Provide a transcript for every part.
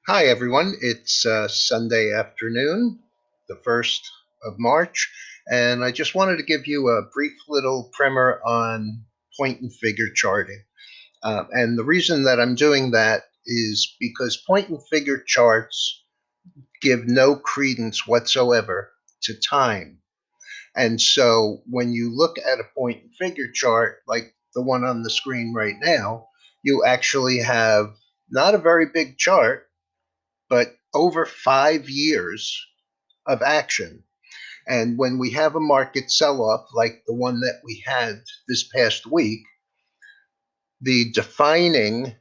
Hi, everyone. It's Sunday afternoon, the 1st of March, and I just wanted to give you a brief little primer on point and figure charting. And the reason that I'm doing that is because point and figure charts give no credence whatsoever to time. And so when you look at a point and figure chart like the one on the screen right now, you actually have not a very big chart but over 5 years of action. And when we have a market sell off like the one that we had this past week, the defining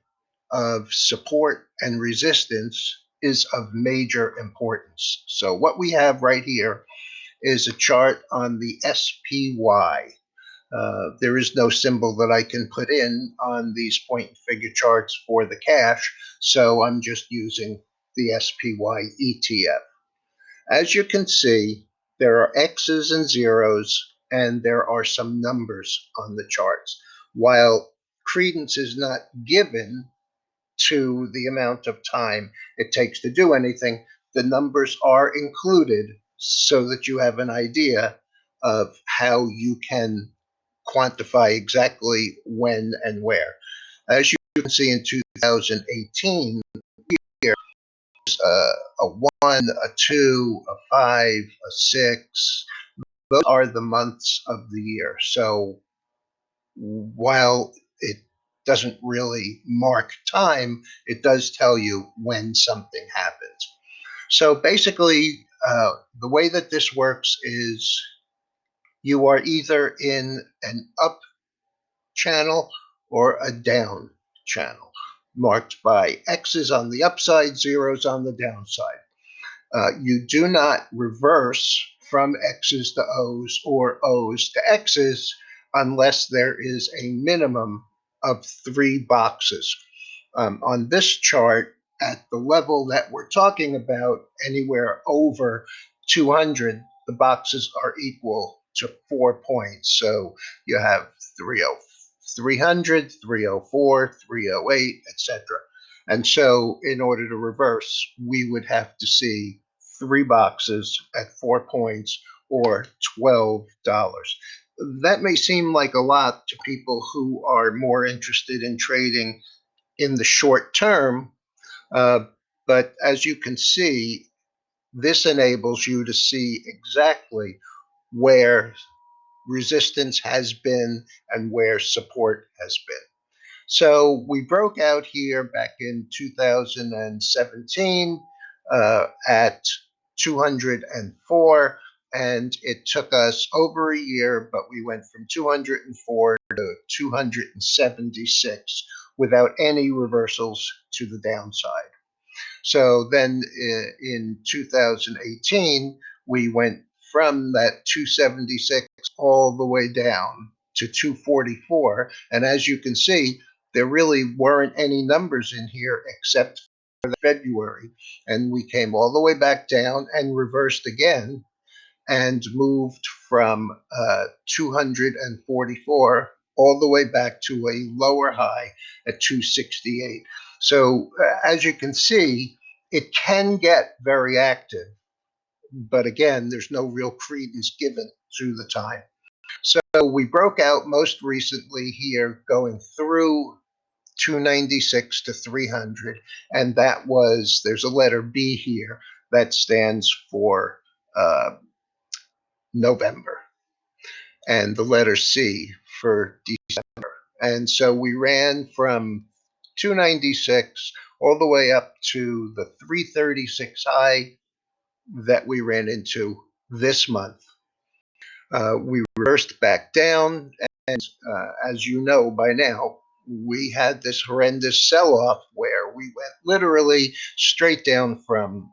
of support and resistance is of major importance. So, what we have right here is a chart on the SPY. There is no symbol that I can put in on these point and figure charts for the cash, so I'm just using the SPY ETF. As you can see, there are X's and zeros, and there are some numbers on the charts. While credence is not given to the amount of time it takes to do anything, the numbers are included so that you have an idea of how you can quantify exactly when and where. As you can see in 2018, a 1, a 2, a 5, a 6. Those are the months of the year. So while it doesn't really mark time, it does tell you when something happens. So basically, the way that this works is you are either in an up channel or a down channel, marked by X's on the upside, zeros on the downside. You do not reverse from X's to O's or O's to X's unless there is a minimum of 3 boxes. On this chart, at the level that we're talking about, anywhere over 200, the boxes are equal to 4 points. So you have 30, 300, 304, 308, etc. And so, in order to reverse, we would have to see 3 boxes at 4 points or $12. That may seem like a lot to people who are more interested in trading in the short term, uh, but as you can see, this enables you to see exactly where resistance has been and where support has been. So we broke out here back in 2017 at 204, and it took us over a year, but we went from 204 to 276 without any reversals to the downside. So then in 2018, we went from that 276 all the way down to 244. And as you can see, there really weren't any numbers in here except for February. And we came all the way back down and reversed again and moved from 244 all the way back to a lower high at 268. So, as you can see, it can get very active, but again, there's no real credence given to the time. So, we broke out most recently here going through 296 to 300, and that was, there's a letter B here that stands for November, and the letter C for December. And so we ran from 296 all the way up to the 336 high that we ran into this month. We reversed back down, and as you know by now, we had this horrendous sell off where we went literally straight down from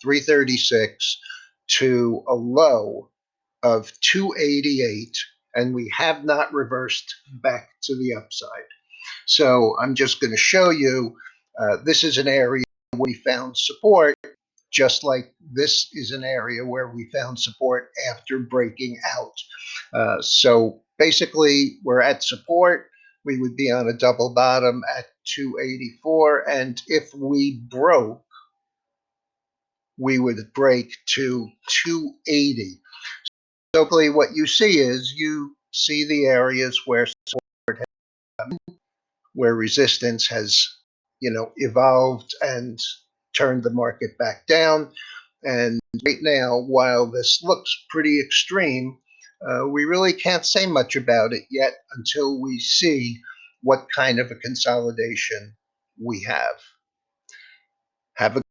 336 to a low of 288, and we have not reversed back to the upside. So I'm just going to show you this is an area where we found support, just like this is an area where we found support after breaking out. So basically, we're at support. We would be on a double bottom at 284, and if we broke we would break to 280. So basically what you see is you see the areas where resistance has, evolved and turned the market back down. And right now, while this looks pretty extreme, we really can't say much about it yet until we see what kind of a consolidation we have. Have a